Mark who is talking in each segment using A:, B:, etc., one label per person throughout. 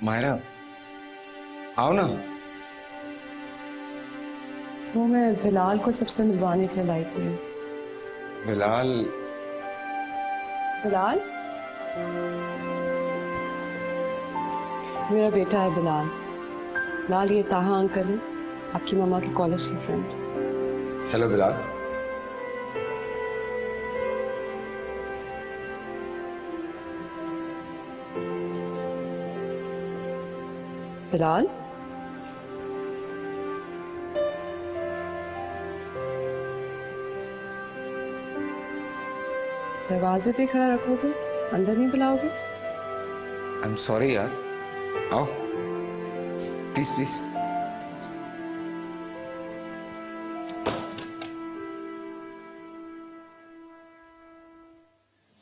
A: मायरा, आओ ना।
B: वो मैं बिलाल को सबसे मिलवाने के लिए लाई थी।
A: बिलाल?
B: बिलाल मेरा बेटा है बिलाल। बिलाल ये ताहा अंकल है, आपकी मम्मा के कॉलेज की फ्रेंड।
A: हेलो बिलाल।
B: बिलाल दरवाजे पे खड़ा रखोगे, अंदर नहीं बुलाओगे?
A: आई एम सॉरी यार। आओ प्लीज प्लीज।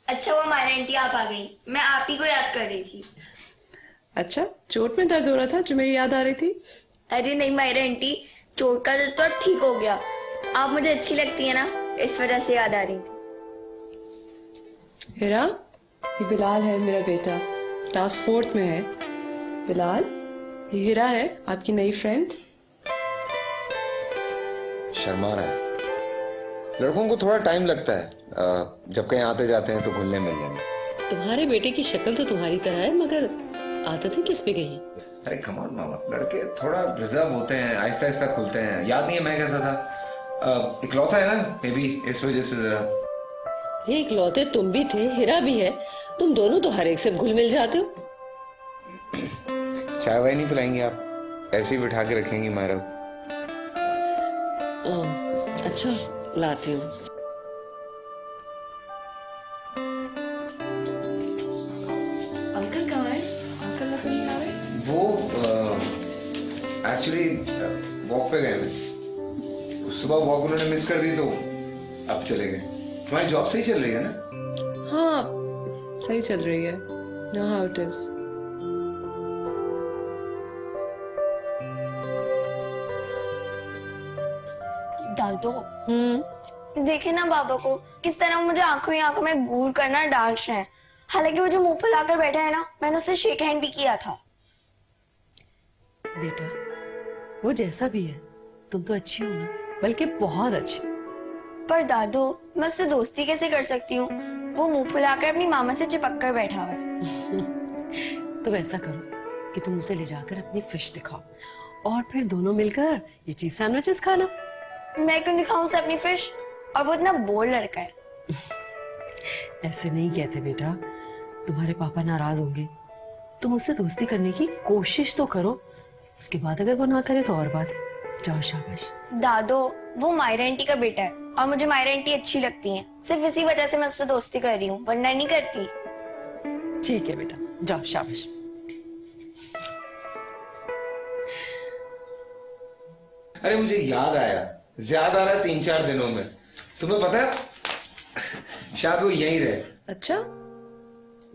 C: अच्छा वो मायरा आंटी आप आ गई। मैं आप ही को याद कर रही थी।
B: अच्छा, चोट में दर्द हो रहा था जो मेरी याद आ रही थी?
C: अरे नहीं मायरा आंटी, चोट का दर्द तो अब ठीक हो गया। आप मुझे अच्छी लगती है ना, इस वजह से याद आ रही थी।
B: हिरा, ये बिलाल है मेरा बेटा, क्लास 4th में है। बिलाल, ये हिरा है आपकी नई फ्रेंड।
A: शर्मा रहा है। लड़कों को थोड़ा टाइम लगता है, जब कहीं आते जाते हैं तो घुलने मिलने में।
B: तुम्हारे बेटे की शक्ल तो तुम्हारी तरह है, मगर आदतें किस पे गई हैं?
A: अरे कम ऑन मामा, लड़के थोड़ा रिजर्व होते हैं, आहिस्ता आहिस्ता खुलते हैं। याद नहीं है मैं कैसा था? इकलौता है ना, मे बी इस वजह से जरा।
B: ये इकलौते तुम भी थे, हिरा भी है। तुम दोनों तो हर एक से घुल मिल जाते हो।
A: चाय वाय नहीं पिलाएंगे आप? ऐसे ही बिठा के रखेंगी मायरा?
B: अच्छा, लाती हूँ। अंकल कहाँ है? अंकल नजर नहीं आ रहे।
A: वो एक्चुअली वॉक पे गए हैं। सुबह वॉक उन्होंने मिस कर दी तो अब चले गए। तुम्हारी जॉब सही चल रही है ना?
B: हाँ, सही चल रही है। Know how it is.
C: दादू देखे ना बाबा को, किस तरह मुझे आंखों ही आंखों में घूर करना डांट रहे हैं। हालांकि वो जो मुंह फुलाकर बैठा है ना, मैंने उससे शेक हैंड भी किया था।
B: बेटा, वो जैसा भी है, तुम तो अच्छी हो ना, बल्कि बहुत अच्छी।
C: पर दादू, मैं उससे दोस्ती कैसे कर सकती हूँ? वो मुंह फुलाकर अपनी मामा से चिपक कर बैठा हुआ है।
B: तुम ऐसा करो कि तुम उसे ले जाकर अपनी फिश दिखाओ, और फिर दोनों मिलकर ये चीज सैंडविचेस खाना।
C: मैं क्यों दिखाऊं उसे अपनी फिश? और वो इतना बोल लड़का है।
B: ऐसे नहीं कहते बेटा, तुम्हारे पापा नाराज होंगे। तुम उससे दोस्ती करने की कोशिश तो करो, उसके बाद अगर वो ना करे तो और बात है। जाओ, शाबाश।
C: दादो, वो मायरा आंटी का बेटा है और मुझे मायरा आंटी अच्छी लगती है। सिर्फ इसी वजह से मैं उससे दोस्ती कर रही हूँ, वरना नहीं करती।
B: ठीक है बेटा, जाओ, शाबाश।
A: अरे मुझे याद आया, ज्यादा आ रहा है 3-4 दिनों में। तुम्हें पता है शायद वो यहीं रहे।
B: अच्छा,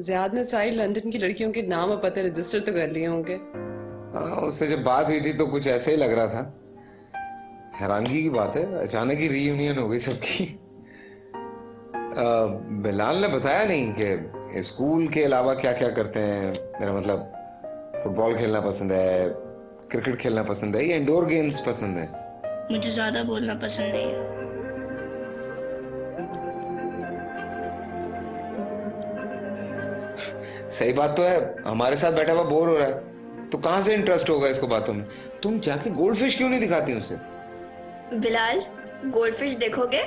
B: ज़ियाद ने सारी लंदन की लड़कियों के नाम और पते रजिस्टर तो कर लिए होंगे।
A: हाँ, उससे जब बात हुई थी तो कुछ ऐसे ही लग रहा था। हैरानगी की बात है, अचानक ही रीयूनियन हो गई सबकी। बिलाल ने बताया नहीं कि स्कूल के अलावा क्या क्या करते हैं। मेरा मतलब फुटबॉल खेलना पसंद है, क्रिकेट खेलना पसंद है, या इंडोर गेम्स पसंद है?
C: मुझे ज्यादा बोलना पसंद नहीं है।
A: सही बात तो है, हमारे साथ बैठा हुआ बोर हो रहा है तो कहां से इंटरेस्ट होगा इसको बातों में। तुम जाके गोल्ड फिश क्यों नहीं दिखाती उसे?
C: बिलाल, गोल्ड फिश देखोगे?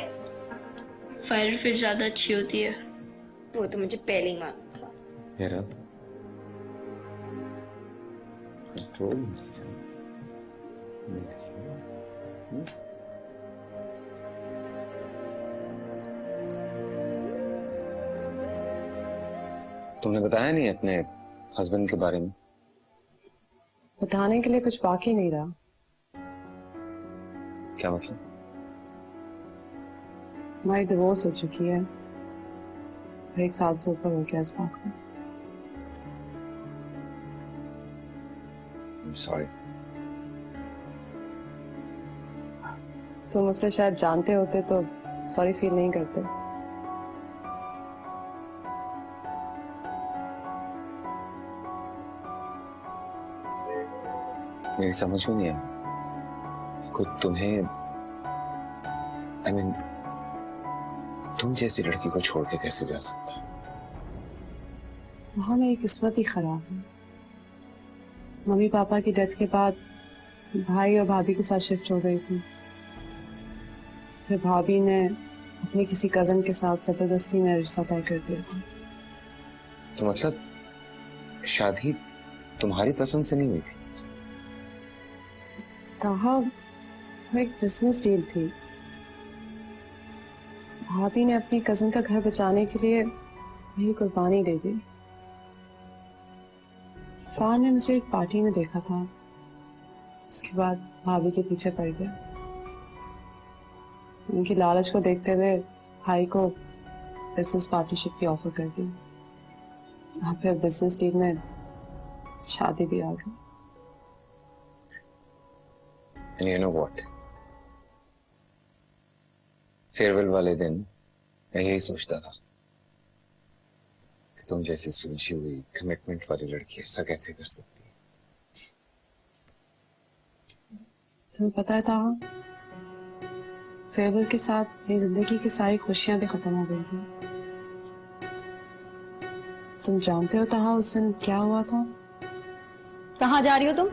C: फायर फिश ज्यादा अच्छी होती है। वो तो मुझे पहले ही मालूम था।
A: मेरा कंट्रोल। तुमने बताया नहीं अपने हस्बैंड के बारे में?
B: बताने के लिए कुछ बाकी नहीं रहा।
A: क्या मतलब?
B: हमारी डिवोर्स हो चुकी है और 1 साल से ऊपर हो गया इस बात को।
A: सॉरी।
B: तुम मुझसे शायद जानते होते तो सॉरी फील नहीं करते।
D: मेरी समझ में नहीं आया खुद तुम्हें तुम जैसी लड़की को छोड़ के कैसे जा सकता है?
B: वहाँ मेरी किस्मत ही खराब है। मम्मी पापा की डेथ के बाद भाई और भाभी के साथ शिफ्ट हो गई थी। फिर भाभी ने अपने किसी कजन के साथ जबरदस्ती में रिश्ता तय कर दिया था।
D: तो मतलब शादी तुम्हारी पसंद से नहीं हुई थी?
B: ताहा वो एक बिजनेस डील थी। भाभी ने अपनी कजन का घर बचाने के लिए मेरी कुर्बानी दे दी। इरफान ने मुझे एक पार्टी में देखा था, उसके बाद भाभी के पीछे पड़ गया। उनकी लालच को देखते हुए भाई को बिजनेस पार्टनरशिप की ऑफर कर दी और फिर बिजनेस डील में शादी भी आ गई।
D: And you know what? Farewell वाले दिन मैं यही सोचता था कि तुम जैसी सुलझी हुई कमिटमेंट वाली लड़की ऐसा कैसे कर सकती है।
B: तुम्हें पता था फेयरवेल के साथ मेरी जिंदगी की सारी खुशियां भी खत्म हो गई थी। तुम जानते हो ताहा उस दिन क्या हुआ था?
E: कहाँ जा रही हो तुम?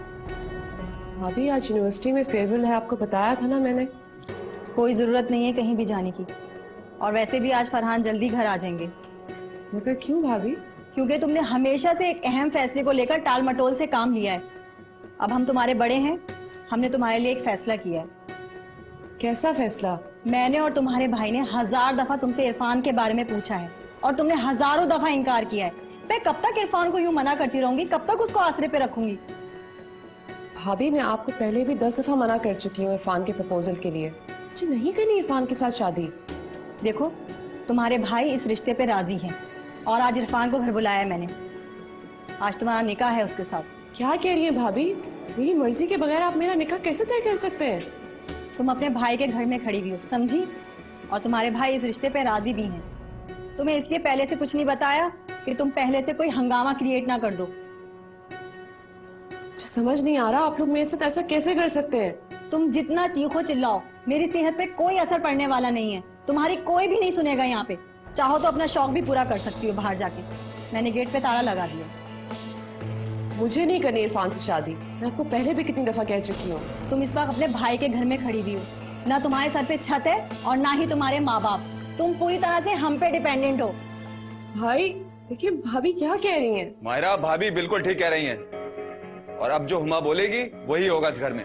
B: भाभी आज यूनिवर्सिटी में फेयरवेल है, आपको बताया था ना मैंने।
E: कोई जरूरत नहीं है कहीं भी जाने की, और वैसे भी आज फरहान जल्दी घर आ जाएंगे।
B: मगर क्यों भाभी?
E: क्योंकि तुमने हमेशा से एक अहम फैसले को लेकर टाल मटोल से काम लिया है। अब हम तुम्हारे बड़े हैं, हमने तुम्हारे लिए एक फैसला किया है।
B: कैसा फैसला?
E: मैंने और तुम्हारे भाई ने 1000 दफा तुमसे इरफान के बारे में पूछा है और तुमने हजारों दफा इनकार किया है। मैं कब तक इरफान को यूं मना करती रहूंगी, कब तक उसको आसरे पे रखूंगी?
B: भाभी मैं आपको पहले भी 10 दफा मना कर चुकी हूँ इरफान के प्रपोजल के लिए। मुझे नहीं करनी इरफान के साथ शादी।
E: देखो तुम्हारे भाई इस रिश्ते पे राजी हैं और आज इरफान को घर बुलाया है मैंने। आज तुम्हारा निकाह है उसके साथ।
B: क्या कह रही है भाभी? मेरी मर्जी के बगैर आप मेरा निकाह कैसे तय कर सकते हैं?
E: तुम अपने भाई के घर में खड़ी हुई हो, समझी? और तुम्हारे भाई इस रिश्ते पे राजी भी हैं। तुम्हें इसलिए पहले से कुछ नहीं बताया कि तुम पहले से कोई हंगामा क्रिएट ना कर दो।
B: समझ नहीं आ रहा आप लोग मेरे साथ ऐसा कैसे कर सकते हैं?
E: तुम जितना चीखो चिल्लाओ मेरी सेहत पे कोई असर पड़ने वाला नहीं है। तुम्हारी कोई भी नहीं सुनेगा यहाँ पे। चाहो तो अपना शौक भी पूरा कर सकती हो बाहर जाके। मैंने गेट पे ताला लगा दिया।
B: मुझे नहीं करनी इरफान से शादी। मैं आपको पहले भी कितनी दफा कह चुकी हूँ।
E: तुम इस वक्त अपने भाई के घर में खड़ी हुई हो। ना तुम्हारे सर पे छत है और ना ही तुम्हारे माँ बाप। तुम पूरी तरह से हम पे डिपेंडेंट हो।
B: भाई देखिए भाभी क्या कह रही हैं?
F: मायरा भाभी बिल्कुल ठीक कह रही हैं, और अब जो हुमा बोलेगी वही होगा इस घर में।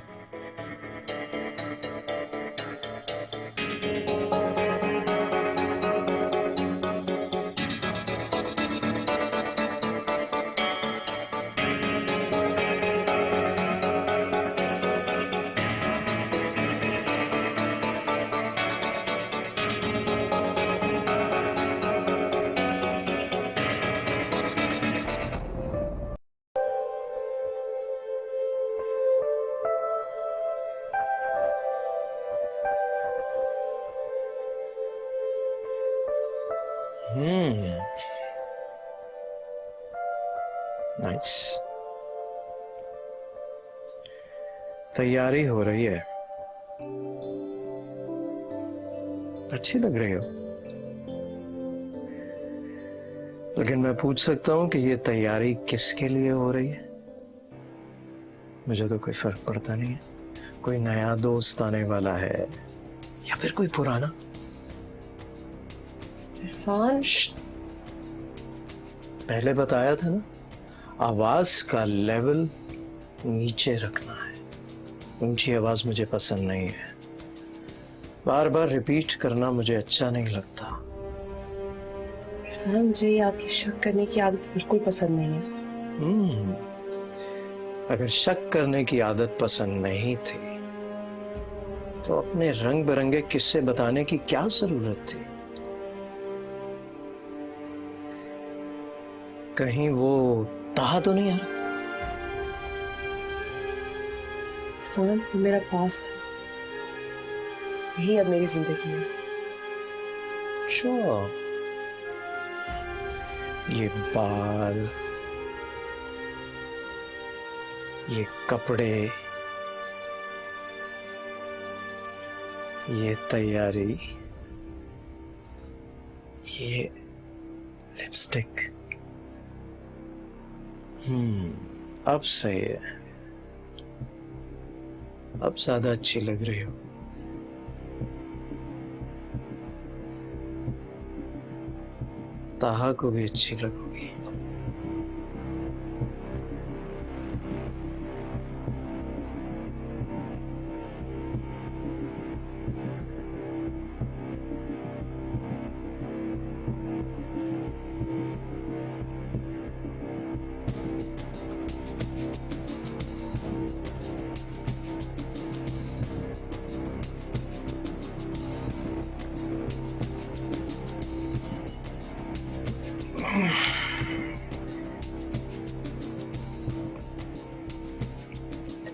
G: नाइस। तैयारी हो रही है, अच्छी लग रही हो। लेकिन मैं पूछ सकता हूं कि ये तैयारी किसके लिए हो रही है? मुझे तो कोई फर्क पड़ता नहीं है। कोई नया दोस्त आने वाला है या फिर कोई पुराना?
B: इरफान
G: पहले बताया था ना, आवाज का लेवल नीचे रखना है। ऊंची आवाज मुझे पसंद नहीं है। बार बार रिपीट करना मुझे अच्छा नहीं लगता।
B: इरफान मुझे ये आपकी शक करने की आदत बिल्कुल पसंद नहीं है।
G: अगर शक करने की आदत पसंद नहीं थी तो अपने रंग बिरंगे किस्से बताने की क्या जरूरत थी? कहीं वो ताहा तो नहीं आ रहा?
B: इरफान वो मेरा पास था, यही अब मेरी जिंदगी है।
G: श्योर। ये बाल, ये कपड़े, ये तैयारी, ये लिपस्टिक, अब सही है, अब ज्यादा अच्छी लग रही हो। ताहा को भी अच्छी लगोगी।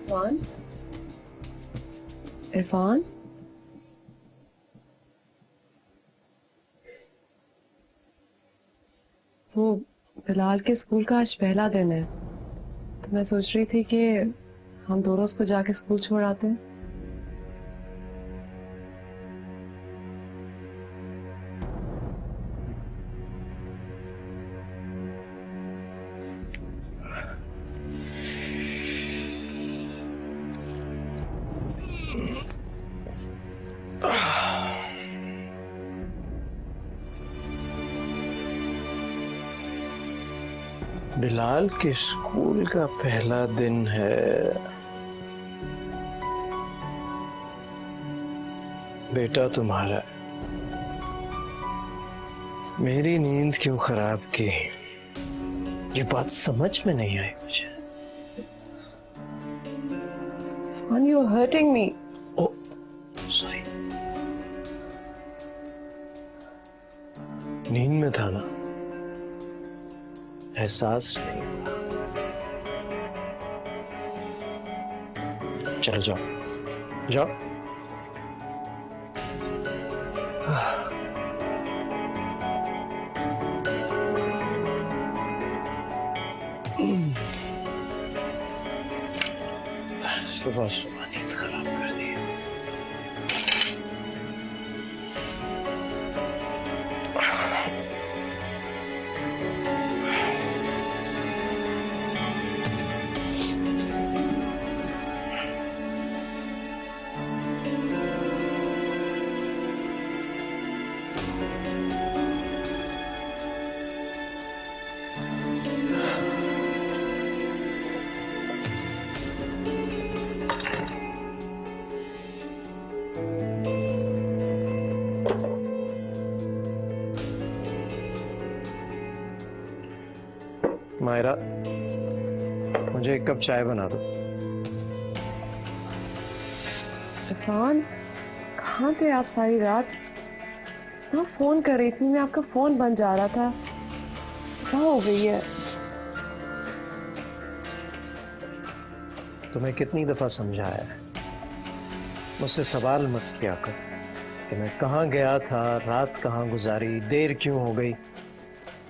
B: इरफान, इरफान, वो बिलाल के स्कूल का आज पहला दिन है, तो मैं सोच रही थी कि हम दोनों उसको जाके स्कूल छोड़ आते हैं।
G: बिलाल के स्कूल का पहला दिन है। बेटा तुम्हारा मेरी नींद क्यों खराब की, ये बात समझ में नहीं आई मुझे।
B: Irfan, you are hurting me.
G: Oh sorry, नींद में था ना, एहसास नहीं। चलो जाओ जाओ। सुबह सुबह नींद खराब कर दी। मायरा, मुझे एक कप चाय बना दो।
B: इरफान, कहाँ थे आप सारी रात? मैं फोन कर रही थी, मैं आपका फोन बंद जा रहा था। सुबह हो गई है।
G: तुम्हें कितनी दफा समझाया है, मुझसे सवाल मत किया कर कि मैं कहाँ गया था, रात कहाँ गुजारी, देर क्यों हो गई,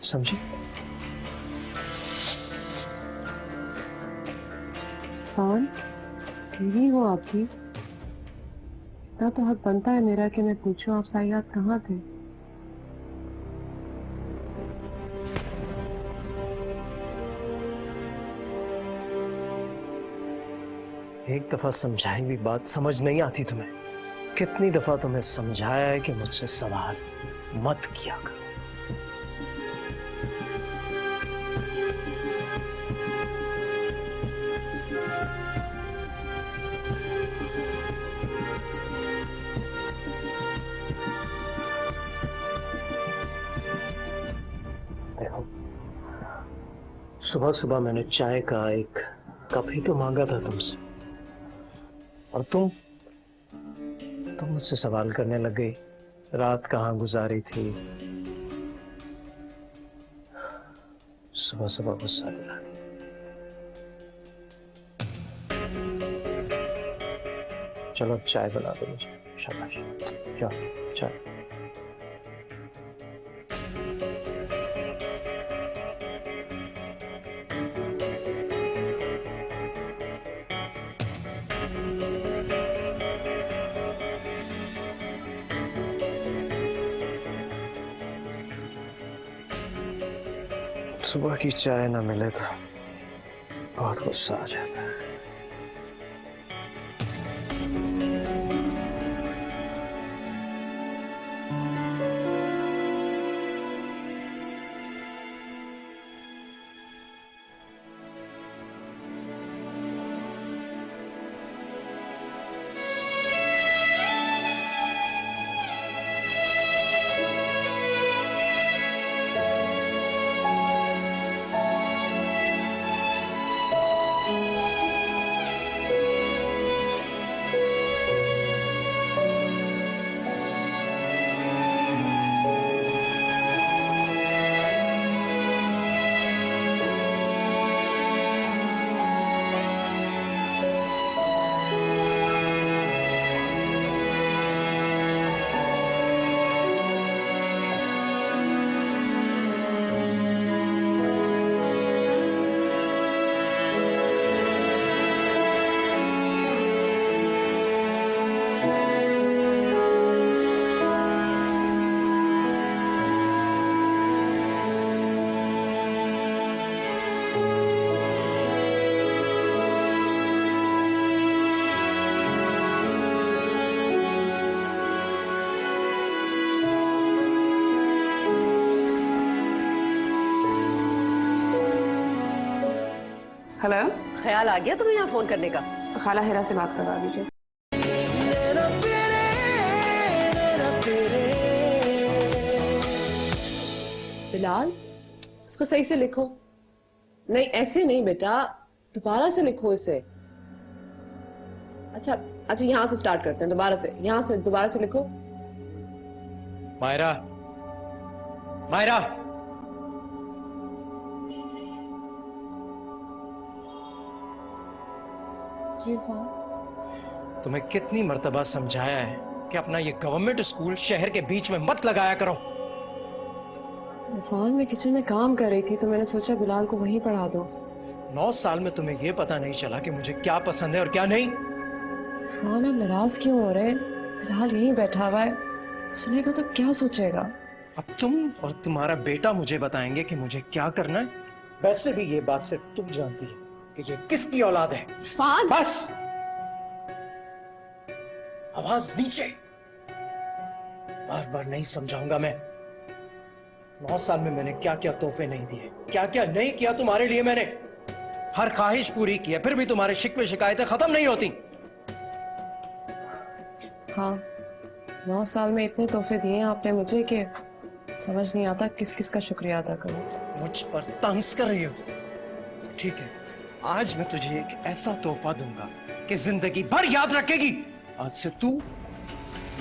G: समझी?
B: इरफान, यही हो आपकी? इतना तो हक बनता है मेरा कि मैं पूछूं आप सारी रात कहाँ थे।
G: एक दफा समझाई हुई बात समझ नहीं आती तुम्हें? कितनी दफा तुम्हें समझाया है कि मुझसे सवाल मत किया करो। देखो, सुबह सुबह मैंने चाय का एक कप ही तो मांगा था तुमसे, और तुम मुझसे सवाल करने लग गई, रात कहाँ गुजारी थी। सुबह सुबह गुस्सा दिला दिया। चलो अब चाय बना दो मुझे। शाबाश, जाओ चाय। सुबह की चाय ना मिले तो बहुत गुस्सा आ जाता है।
B: हेलो,
H: ख्याल आ गया तुम्हें यहाँ फोन करने का?
B: खाला हिरा से बात करवा दीजिए।
I: बिलाल, इसको सही से लिखो। नहीं, ऐसे नहीं बेटा, दोबारा से लिखो इसे। अच्छा अच्छा, यहां से स्टार्ट करते हैं, दोबारा से, यहां से दोबारा से लिखो।
G: मायरा, मायरा, तुम्हें कितनी मर्तबा समझाया है कि अपना ये गवर्नमेंट स्कूल शहर के बीच में मत लगाया करो।
B: इरफान, मैं किचन में काम कर रही थी तो मैंने सोचा बिलाल को वहीं पढ़ा दो।
G: 9 साल में तुम्हें यह पता नहीं चला कि मुझे क्या पसंद है और क्या नहीं।
B: इरफान, आप नाराज क्यों हो रहे हैं? बिलाल यहीं बैठा हुआ है, सुनेगा तो क्या सोचेगा?
G: अब तुम और तुम्हारा बेटा मुझे बताएंगे कि मुझे क्या करना है। वैसे भी ये बात सिर्फ तुम जानती है कि ये किसकी औलाद है।
I: इरफान,
G: बस, आवाज नीचे। बार बार नहीं समझाऊंगा मैं। 9 साल में मैंने क्या क्या तोहफे नहीं दिए, क्या क्या नहीं किया तुम्हारे लिए। मैंने हर ख्वाहिश पूरी की है, फिर भी तुम्हारे शिकवे शिकायतें खत्म नहीं होती।
B: हाँ, 9 साल में इतने तोहफे दिए हैं आपने मुझे कि समझ नहीं आता किस किस का शुक्रिया अदा करूं।
G: मुझ पर तंज कर रही हो तुम? ठीक है, आज मैं तुझे एक ऐसा तोहफा दूंगा कि जिंदगी भर याद रखेगी। आज से तू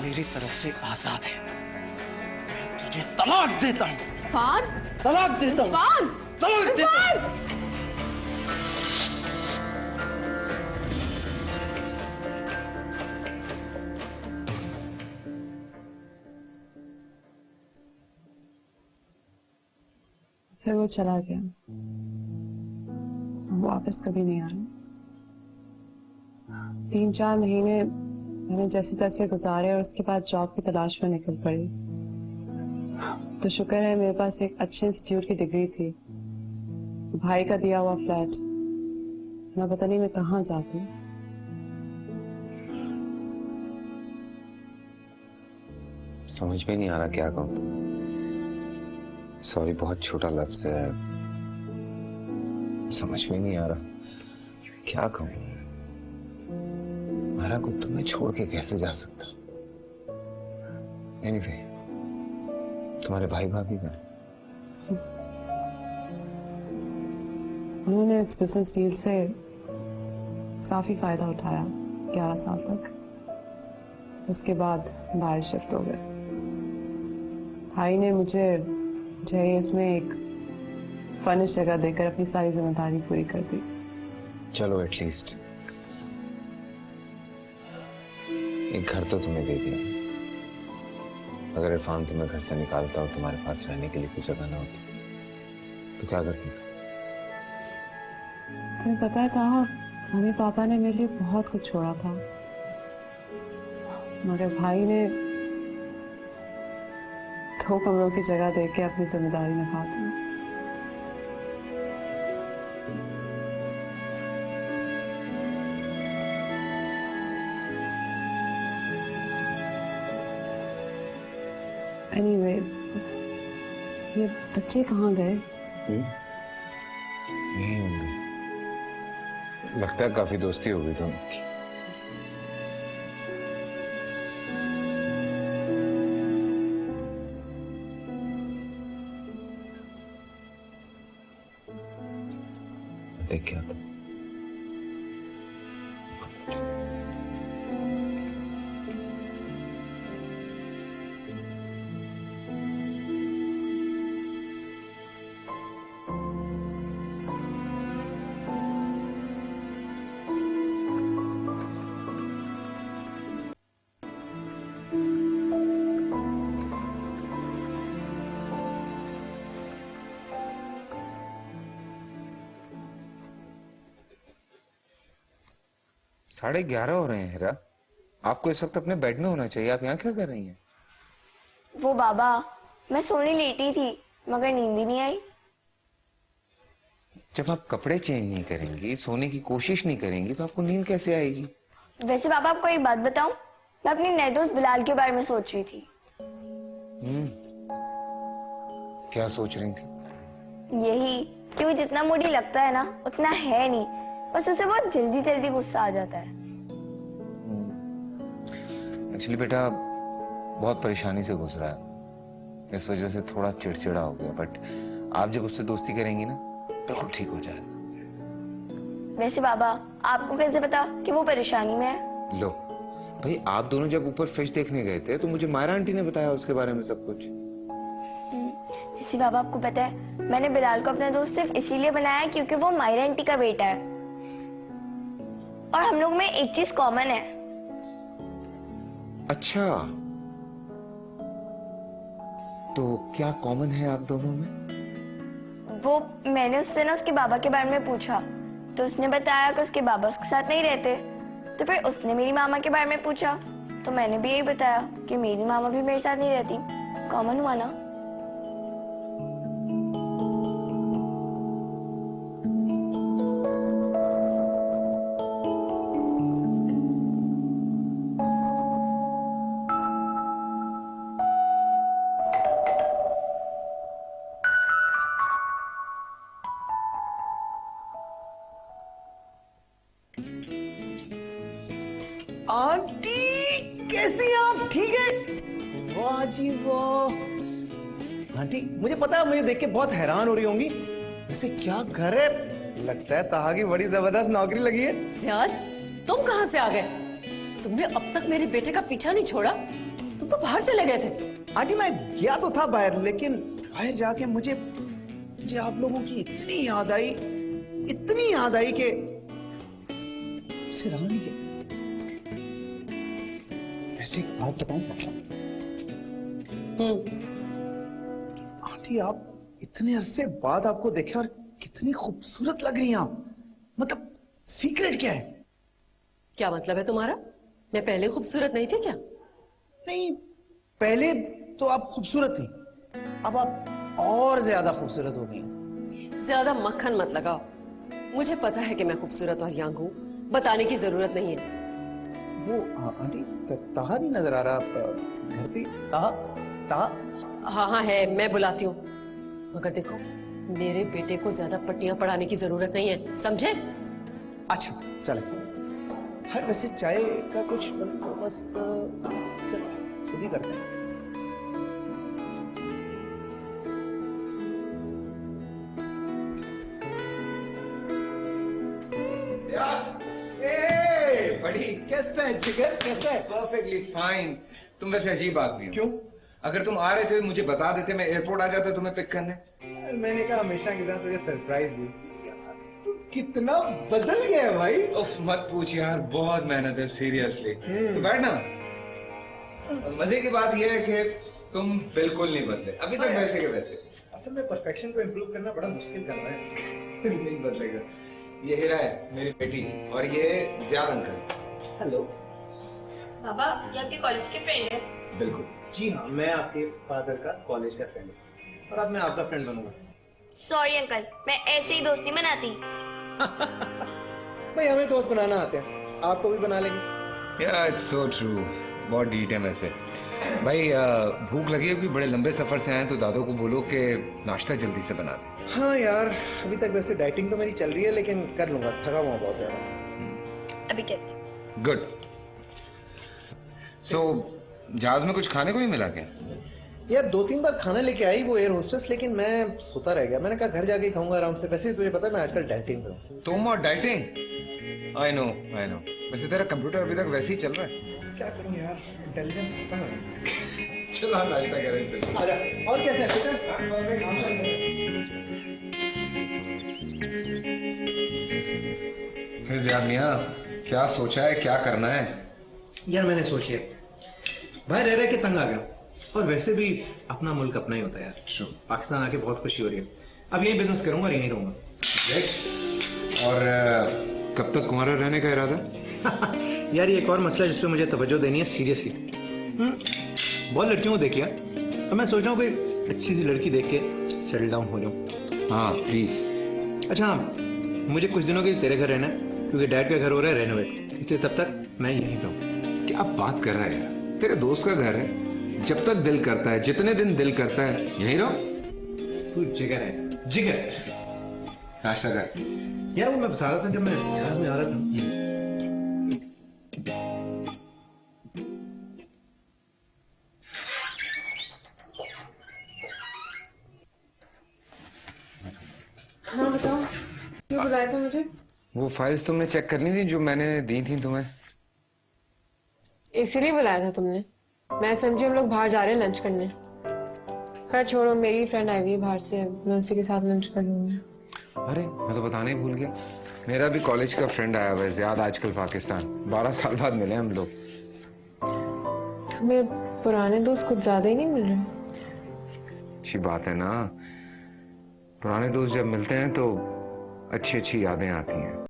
G: मेरी तरफ से आजाद है। मैं तुझे तलाक देता हूं।
I: इरफान,
G: तलाक देता हूं।
I: इरफान,
G: तलाक देता हूं।
B: फिर वो चला गया, वो वापस कभी नहीं आया। 3-4 महीने मैंने जैसे तैसे गुजारे और उसके बाद जॉब की तलाश में निकल पड़ी। तो शुक्र है मेरे पास एक अच्छे इंस्टीट्यूट की डिग्री थी, भाई का दिया हुआ फ्लैट। ना पता नहीं मैं कहाँ जाती।
D: समझ में नहीं आ रहा क्या कहूँ। सॉरी बहुत छोटा लफ्ज है, समझ में नहीं आ रहा क्या कहूँ। मेरा को तुम्हें छोड़ के कैसे जा सकता। एनीवे, तुम्हारे भाई भाभी का
B: उन्होंने इस बिजनेस डील से काफी फायदा उठाया 11 साल तक। उसके बाद बाहर शिफ्ट हो गए। भाई ने मुझे इसमें एक फर्निश जगह देकर अपनी सारी जिम्मेदारी पूरी कर दी।
D: चलो एटलीस्ट एक घर तो तुम्हें दे दिया। अगर इरफान तुम्हें घर से निकालता और तुम्हारे पास रहने के लिए कोई जगह ना होती तो क्या करती तुम?
B: तुम्हें पता है ताहा, मम्मी पापा ने मेरे लिए बहुत कुछ छोड़ा था, मगर भाई ने 2 कमरों की जगह देके अपनी जिम्मेदारी निभा दी। एनीवे, ये बच्चे कहाँ गए?
D: यही होंगे, लगता है काफी दोस्ती हो गई दोनों की। देख क्या था?
A: साढ़े 11 हो रहे हैं हीरा। आपको इस वक्त अपने बेड में होना चाहिए। आप यहाँ क्या कर रही हैं?
C: वो बाबा, मैं सोने लेटी थी मगर नींद ही नहीं आई।
A: जब आप कपड़े चेंज नहीं करेंगी, सोने की कोशिश नहीं करेंगी, तो आपको नींद कैसे आएगी?
C: वैसे बाबा आपको एक बात बताऊं, मैं अपने नए दोस्त बिलाल के बारे में सोच रही थी।
A: क्या सोच रही थी?
C: यही कि वो जितना मूडी लगता है ना उतना है नहीं, बस उसे बहुत जल्दी जल्दी गुस्सा आ जाता है।
A: एक्चुअली बेटा बहुत परेशानी से गुजरा है, इस वजह से थोड़ा चिड़चिड़ा हो गया, बट आप जब उससे दोस्ती करेंगी ना बिल्कुल ठीक हो जाएगा।
C: वैसे बाबा आपको कैसे पता कि वो परेशानी में है?
A: लो भाई, आप दोनों जब ऊपर फिश देखने गए थे तो मुझे मायरा आंटी ने बताया उसके बारे में सब कुछ।
C: वैसे बाबा आपको पता है, मैंने बिलाल को अपना दोस्त सिर्फ इसीलिए बनाया क्योंकि वो मायरा आंटी का बेटा है और हम लोग में एक चीज कॉमन है।
A: अच्छा, तो क्या कॉमन है आप दोनों में?
C: वो मैंने उससे ना उसके बाबा के बारे में पूछा तो उसने बताया कि उसके बाबा उसके साथ नहीं रहते। तो फिर उसने मेरी मामा के बारे में पूछा तो मैंने भी यही बताया कि मेरी मामा भी मेरे साथ नहीं रहती। कॉमन हुआ ना?
G: आंटी कैसी हैं आप? ठीक है? वाह जी वाह। आंटी मुझे पता है, मुझे देख के बहुत हैरान हो रही होंगी। वैसे क्या घर है, लगता है ताहा की बड़ी जबरदस्त नौकरी लगी है।
H: सियाज, तुम कहां से आ गए? तुमने अब तक मेरे बेटे का पीछा नहीं छोड़ा। तुम तो बाहर चले गए थे।
G: आंटी मैं गया तो था बाहर, लेकिन बाहर जाके मुझे आप लोगों की इतनी याद आई कि रहा नहीं गया। वैसे एक बात बताऊं आंटी, आप इतने अरसे बाद आपको देखे और कितनी खूबसूरत लग रही हैं आप। मतलब सीक्रेट क्या है?
H: क्या मतलब है तुम्हारा? मैं पहले खूबसूरत नहीं थी क्या?
G: नहीं, पहले तो आप खूबसूरत थी, अब आप और ज्यादा खूबसूरत हो गई।
H: ज्यादा मक्खन मत लगाओ। मुझे पता है कि मैं खूबसूरत और यंग हूँ, बताने की जरूरत नहीं है।
G: वो आंटी ताहा नहीं नजर आ रहा घर पे? ताहा?
H: हाँ हाँ है, मैं बुलाती हूँ। मगर देखो, मेरे बेटे को ज्यादा पट्टियां पढ़ाने की जरूरत नहीं है, समझे?
G: अच्छा चले। हाँ वैसे चाय का कुछ बंदोबस्त चलो खुद ही करते हैं।
A: बड़ी
G: कैसा है जिगर, कैसा है?
A: Perfectly fine. तुम वैसे अजीब आदमी हो।
G: क्यों?
A: अगर तुम आ रहे थे मुझे बता देते, मैं एयरपोर्ट आ जाता तुम्हें पिक करने।
G: मैंने कहा हमेशा की तरह तुझे सरप्राइज दी। तू कितना बदल गया है भाई।
A: उफ मत पूछ यार, बहुत मेहनत है सीरियसली। तो बैठ ना। मजे की बात यह है कि तुम बिल्कुल नहीं बदले, अभी तक वैसे के वैसे।
G: असल में परफेक्शन को इम्प्रूव करना बड़ा मुश्किल कर रहा है।
A: नहीं बदलेगा। ये हीरा है मेरी बेटी और ये जियाद अंकल।
G: हेलो
C: बाबा, ये आपके कॉलेज के फ्रेंड है?
A: बिल्कुल।
G: जी हाँ, मैं आपके फादर का कॉलेज का फ्रेंड हूँ और अब मैं आपका फ्रेंड बनूंगा।
C: सॉरी अंकल, मैं ऐसे ही दोस्त नहीं बनाती।
G: भाई हमें दोस्त बनाना आते हैं, आपको भी बना लेंगे।
A: या इट्स सो ट्रू। बहुत डीट है वैसे। भाई भूख लगी होगी, बड़े लंबे सफर से आए तो दादो को बोलो कि नाश्ता जल्दी से बना दे।
G: हाँ यार, अभी तक वैसे डाइटिंग तो मेरी चल रही है, लेकिन कर लूंगा, थका हुआ बहुत ज्यादा।
C: अभी कहती।
A: गुड। सो जहाज में कुछ खाने को नहीं मिला क्या?
G: यार 2-3 बार खाना लेके आई वो एयर होस्टेस, लेकिन मैं सोता रह गया। मैंने कहा घर जाके खाऊंगा आराम से। वैसे भी तुझे पता है मैं आजकल डाइटिंग पे हूँ।
A: तुम और डाइटिंग? I know. वैसे तेरा कंप्यूटर अभी तक वैसे ही चल रहा है।
G: क्या करूं यार, इंटेलिजेंस खत्म है।
A: चलो हम नाश्ता करें, चलो।
G: आजा। और कैसे है बेटा?
A: फिर जियाद मियां, क्या सोचा है, क्या करना है?
G: यार मैंने सोच लिया, भाई रह रह के तंग आ गया। और वैसे भी अपना मुल्क अपना ही होता है यार। पाकिस्तान आके बहुत खुशी हो रही है। अब यही बिजनेस करूंगा और यहीं रहूंगा।
A: और कब तक कुंवारा रहने का इरादा?
G: यार ये एक और मसला जिस पे मुझे तवज्जो देनी है सीरियसली। बहुत लड़कियों को देख लिया, तो मैं सोच रहा हूँ कोई अच्छी सी लड़की देख के सेटल डाउन हो जाऊँ।
A: हाँ प्लीज।
G: अच्छा हाँ, मुझे कुछ दिनों के लिए तेरे घर रहना है, क्योंकि डैड का घर हो रहा है रेनोवेट, इसलिए तब तक मैं यहीं पे हूँ।
A: क्या बात कर रहा है यार, तेरे दोस्त का घर है, जब तक दिल करता है, जितने दिन दिल करता है यहीं रहो।
G: तू जिगर है, जिगर।
A: नाश्ता कर।
G: यार वो मैं बता रहा था जब मैं जहाज में आ रहा था,
I: हाँ बताओ, क्यों बुलाया था मुझे?
A: वो फाइल्स तुमने चेक करनी थी जो मैंने दी थी तुम्हें।
I: इसीलिए बुलाया था तुमने? मैं समझी हम लोग बाहर जा रहे हैं लंच करने। खैर छोड़ो, मेरी फ्रेंड आई हुई है बाहर से, मैं उसी के साथ लंच कर लूंगी।
A: अरे मैं तो बताने ही भूल गया, मेरा भी कॉलेज का फ्रेंड आया हुआ है ज़ियाद, आजकल पाकिस्तान। 12 साल बाद मिले हम लोग।
I: तुम्हें पुराने दोस्त कुछ ज्यादा ही नहीं मिल रहे?
A: अच्छी बात है ना, पुराने दोस्त जब मिलते हैं तो अच्छी अच्छी यादें आती हैं।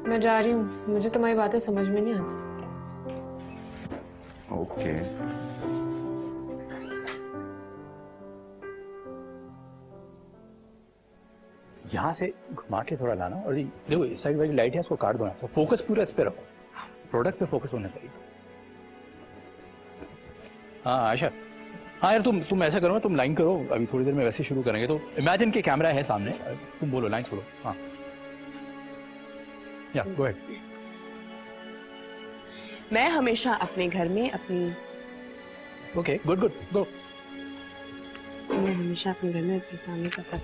I: मैं जा रही हूँ, मुझे तुम्हारी बातें समझ में नहीं आती।
A: ओके।
J: यहाँ से घुमा के थोड़ा लाना, और देखो इस साइड वाली लाइट है, इसको काट दो। तो फोकस पूरा इस पे रखो, प्रोडक्ट पे फोकस होना चाहिए। हाँ आयशा, हाँ यार तुम ऐसा करो ना, तुम लाइन करो, अभी थोड़ी देर में वैसे शुरू करेंगे। तो इमेजिन के कैमरा है सामने, तुम बोलो, लाइन छोड़ो। हाँ या गो अहेड।
K: मैं हमेशा अपने घर में अपनी
J: ओके गुड गुड गो।
K: मैं हमेशा अपने घर में अपनी फैमिली का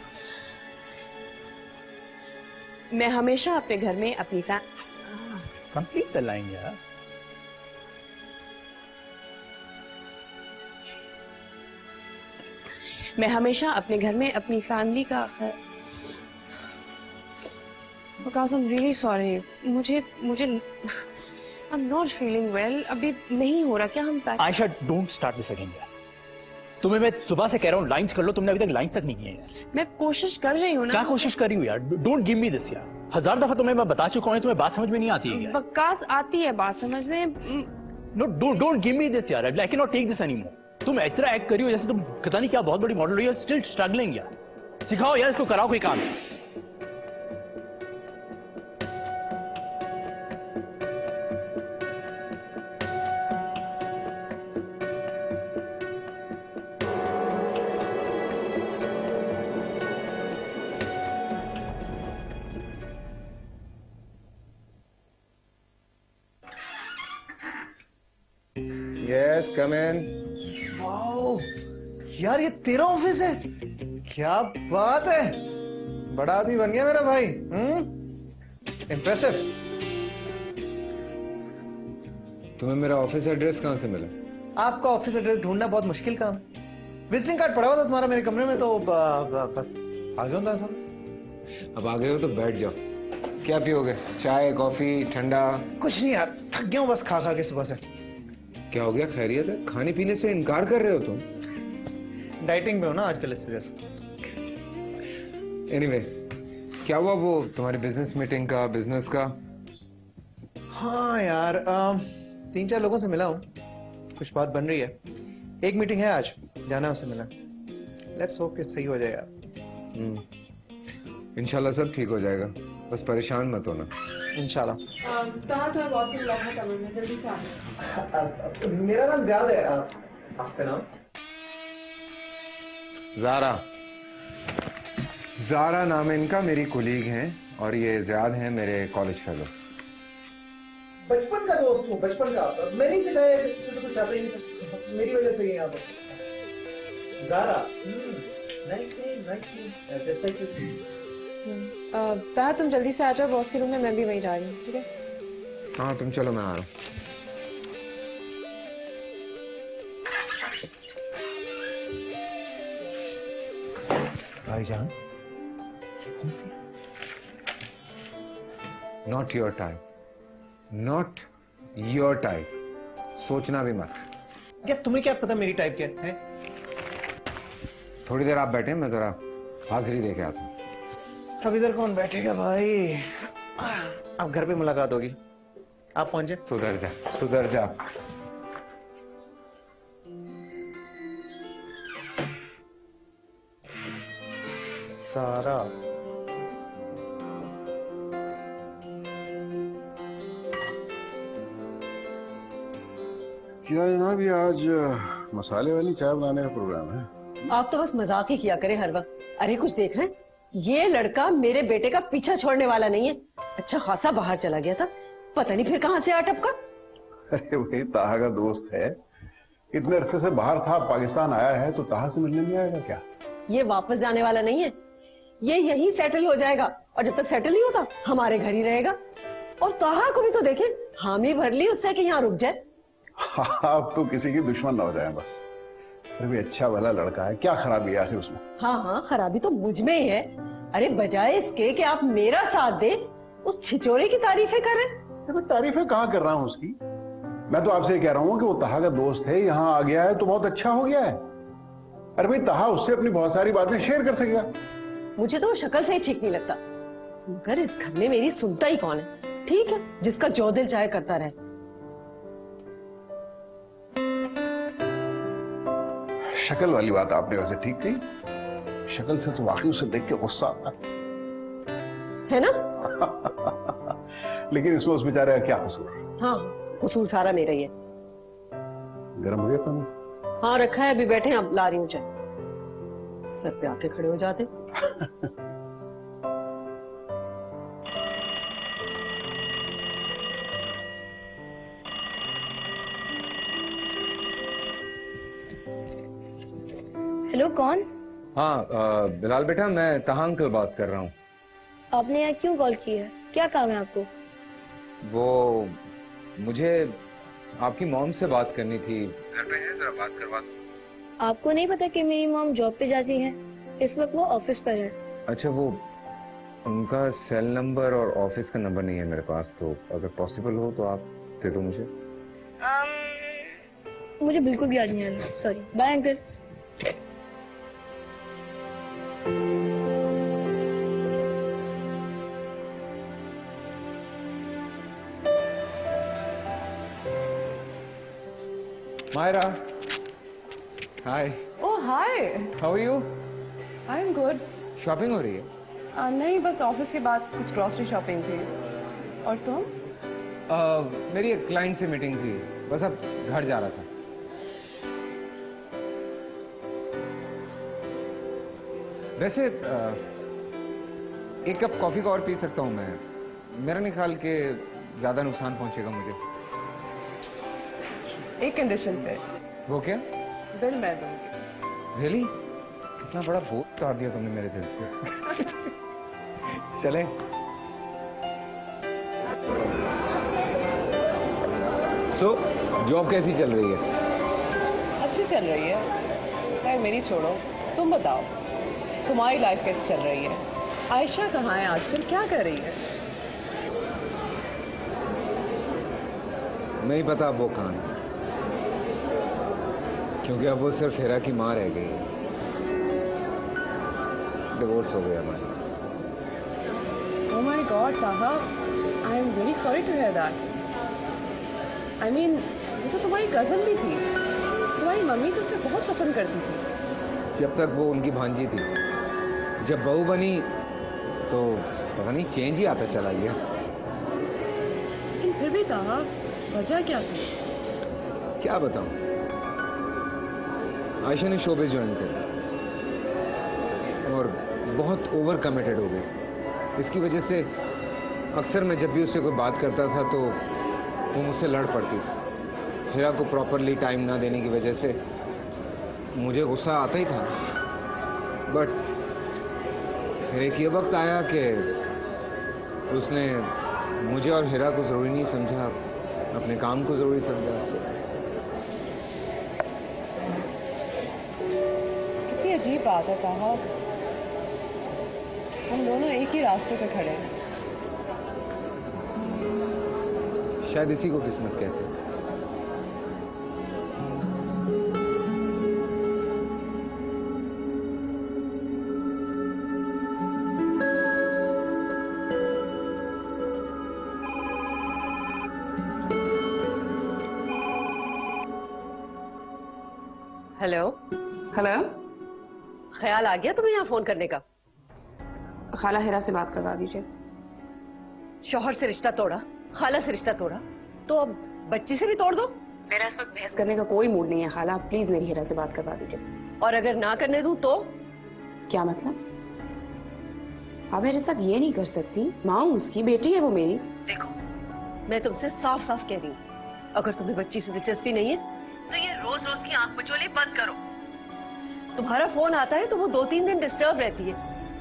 K: मैं हमेशा अपने घर में अपनी
J: कंप्लीट द लाइन यार।
K: मैं हमेशा अपने घर में अपनी फैमिली का Because I'm really sorry. मुझे I'm not feeling well. अभी नहीं हो रहा क्या हम back?
J: Ayesha don't start this again यार। तुम्हें मैं सुबह से कह रहा हूँ लाइंस कर लो, तुमने अभी तक लाइंस तक नहीं की है यार।
K: मैं कोशिश कर रही हूँ ना।
J: क्या कोशिश कर रही हूँ यार? डोंट गिव मी दिस यार। 1000 दफा तुम्हें मैं बता चुका हूँ, तुम्हें बात समझ में नहीं आती है यार।
K: बकवास आती है बात समझ में।
J: No don't give me this यार। I can not take this anymore. तुम इस तरह एक्ट करी हो जैसे तुम पता नहीं क्या बहुत बड़ी मॉडल हो, स्टिल स्ट्रगलिंग यार। सिखाओ यार इसको, कराओ कोई काम।
A: यस कम इन।
G: वाओ यार, ये तेरा ऑफिस है? क्या बात है, बड़ा आदमी बन गया मेरा भाई। इम्प्रेसिव।
A: तुम्हें मेरा ऑफिस एड्रेस कहाँ से मिला?
G: आपका ऑफिस एड्रेस ढूंढना बहुत मुश्किल काम। विजिटिंग कार्ड पड़ा हुआ था तुम्हारा मेरे कमरे में, तो बस आ गया था सब।
A: अब आ गए हो तो बैठ जाओ। क्या पियोगे, चाय कॉफी ठंडा?
G: कुछ नहीं यार, थक गया हूँ बस खा खा के सुबह से।
A: क्या हो गया, खैरियत है? खाने पीने से इनकार कर रहे हो तुम?
G: डाइटिंग में हो ना आजकल, इस वजह से।
A: एनीवे, क्या हुआ वो तुम्हारी बिजनेस मीटिंग का, बिजनेस का?
G: हाँ यार 3-4 लोगों से मिला हूँ, कुछ बात बन रही है। एक मीटिंग है आज, जाना है उससे मिला। लेट्स होप कि सही हो जाए यार।
A: इंशाल्लाह सब ठीक हो जाएगा। बस परेशान मत होना।
G: इंशाल्लाह।
I: तुम्हारा बॉस ने बुलाया है कमरे में, जल्दी से आ।
G: मेरा नाम ज़ियाद है, आपका नाम?
A: ज़ारा। ज़ारा नाम है इनका, मेरी कोलीग हैं, और ये ज़ियाद हैं मेरे कॉलेज फेलो।
G: बचपन का दोस्त हूँ, बचपन का। मैंने ही सिखाया इससे तो कुछ आता ही नहीं, मेरी वजह से ही यहाँ पर। Zara, nice name, just like you.
I: Taha तुम जल्दी से आ जाओ बॉस के रूम में, मैं भी वहीं जा रही हूँ, ठीक है?
A: हाँ तुम चलो, मैं आ रहा हूँ। भाईजान, not your type, not your type, सोचना भी मत।
G: क्या तुम्हें क्या पता मेरी टाइप क्या है?
A: थोड़ी देर आप बैठे, मैं जरा हाजिरी दे के आता हूँ।
G: अब इधर कौन बैठेगा भाई? अब घर पे मुलाकात होगी, आप पहुंचे।
A: सुधर जा, सुधर जा।
G: सारा,
L: क्या जनाब, ये आज मसाले वाली चाय बनाने का प्रोग्राम है?
H: आप तो बस मजाक ही किया करे हर वक्त। अरे कुछ देख रहे हैं? ये लड़का मेरे बेटे का पीछा छोड़ने वाला नहीं है। अच्छा खासा बाहर चला गया था, पता नहीं फिर कहां से आ टपका।
L: अरे वही ताहा का दोस्त है, इतने अरसे से बाहर था, पाकिस्तान आया है तो ताहा से मिलने नहीं आएगा क्या?
H: ये वापस जाने वाला नहीं है, ये यहीं सेटल हो जाएगा, और जब तक सेटल नहीं होता हमारे घर ही रहेगा। और ताहा को भी तो देखे, हामी भर ली उससे कि यहाँ रुक जाए।
L: आप तो किसी की दुश्मन ना हो जाए बस। फिर भी अच्छा भला लड़का है, क्या खराबी है आखिर उसमें?
H: हाँ हाँ, खराबी तो मुझ में ही है। अरे बजाय इसके कि आप मेरा साथ दे, उस छिचोरे की तारीफें करें।
L: मैं तारीफें कहाँ कर रहा हूँ उसकी? मैं तो आपसे कह रहा हूँ कि वो ताहा का दोस्त है, यहाँ आ गया है तो बहुत अच्छा हो गया है। अरे भाई, ताहा उससे अपनी बहुत सारी बातें शेयर कर सकेगा।
H: मुझे तो वो शक्ल से ही ठीक नहीं लगता, मगर इस घर में मेरी सुनता ही कौन है। ठीक है, जिसका जो दिल चाहे करता रहे।
L: शक्ल वाली बात आपने वैसे ठीक कही, शक्ल से तो वाकई उसे देख के गुस्सा आता
H: है ना?
L: लेकिन इसमें उस बेचारे का क्या कसूर?
H: हाँ, कसूर सारा मेरा ही है।
L: गर्म हो गया पानी?
H: हाँ रखा है, अभी बैठे हैं, अब ला रही हूँ चाय। सर पे आके खड़े हो जाते।
C: हेलो, कौन?
A: हाँ बिलाल बेटा, मैं ताहा अंकल बात कर रहा हूँ।
C: आपने यहाँ क्यों कॉल की है? क्या काम है आपको?
A: वो मुझे आपकी मॉम से बात करनी थी, घर पे है, जरा बात करवा दो।
C: आपको नहीं पता कि मेरी मॉम जॉब पे जाती है? इस वक्त वो ऑफिस पर है।
A: अच्छा, वो उनका सेल नंबर और ऑफिस का नंबर नहीं है मेरे पास, तो अगर पॉसिबल हो तो आप दे दो मुझे।
C: मुझे बिल्कुल भी याद नहीं आ रहा, sorry. Bye uncle.
A: Myra, hi.
B: Oh hi.
A: How are you?
B: I'm good.
A: Shopping हो रही है?
B: नहीं, बस ऑफिस के बाद कुछ ग्रोसरी शॉपिंग थी। और तुम?
A: मेरी एक क्लाइंट से मीटिंग थी, बस अब घर जा रहा था। वैसे एक कप कॉफी का और पी सकता हूँ मैं, मेरा नहीं ख्याल कि ज्यादा नुकसान पहुंचेगा मुझे।
B: एक कंडीशन पे।
A: वो क्या?
B: बिल मैं दूंगी।
A: रियली? कितना बड़ा बोझ उतार दिया तुमने मेरे दिल से। चलें? सो जॉब कैसी चल रही है?
B: अच्छी चल रही है। खैर मेरी छोड़ो, तुम बताओ तुम्हारी लाइफ कैसी चल रही है? आयशा कहाँ है आजकल, क्या कर रही है?
A: नहीं पता वो कहाँ है, क्योंकि अब वो सिर्फ हेरा की माँ रह गई है। डिवोर्स हो गया हमारा।
B: Oh my God, Taha, I am very sorry to hear that. I mean, वो तो तुम्हारी कजन भी थी, तुम्हारी मम्मी तो उसे बहुत पसंद करती थी।
A: जब तक वो उनकी भांजी थी, जब बहू बनी तो पता नहीं चेंज ही आता चला गया।
K: लेकिन फिर भी ताहा, वजह क्या थी?
A: क्या बताऊं, आयशा ने शोबिस ज्वाइन कर और बहुत ओवर कमिटेड हो गई। इसकी वजह से अक्सर मैं जब भी उससे कोई बात करता था तो वो मुझसे लड़ पड़ती थी। हिरा को प्रॉपरली टाइम ना देने की वजह से मुझे गुस्सा आता ही था, बट फिर एक ये वक्त आया कि उसने मुझे और हिरा को ज़रूरी नहीं समझा, अपने काम को ज़रूरी समझा।
B: कितनी अजीब बात है ताहा, हम दोनों एक ही रास्ते पे खड़े हैं।
A: शायद इसी को किस्मत कहते हैं।
H: हेलो
K: हेलो,
H: ख्याल आ गया तुम्हें यहाँ फोन करने का?
K: खाला हिरा से बात करवा दीजिए।
H: शौहर से रिश्ता तोड़ा, खाला से रिश्ता तोड़ा, तो अब बच्ची से भी तोड़ दो।
K: मेरा इस वक्त बहस करने का कोई मूड नहीं है खाला, आप प्लीज मेरी हिरा से बात करवा दीजिए।
H: और अगर ना करने दूं तो?
K: क्या मतलब? आप मेरे साथ ये नहीं कर सकती, माँ हूँ उसकी, बेटी है वो मेरी।
H: देखो, मैं तुमसे साफ साफ कह रही हूँ, अगर तुम्हें बच्ची से दिलचस्पी नहीं है तो ये रोज रोज की आंख मचोली बंद करो। तुम्हारा फोन आता है तो वो 2-3 दिन डिस्टर्ब रहती है,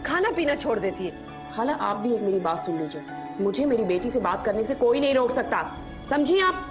H: खाना पीना छोड़ देती है।
K: खाला आप भी एक मेरी बात सुन लीजिए, मुझे मेरी बेटी से बात करने से कोई नहीं रोक सकता, समझिए आप।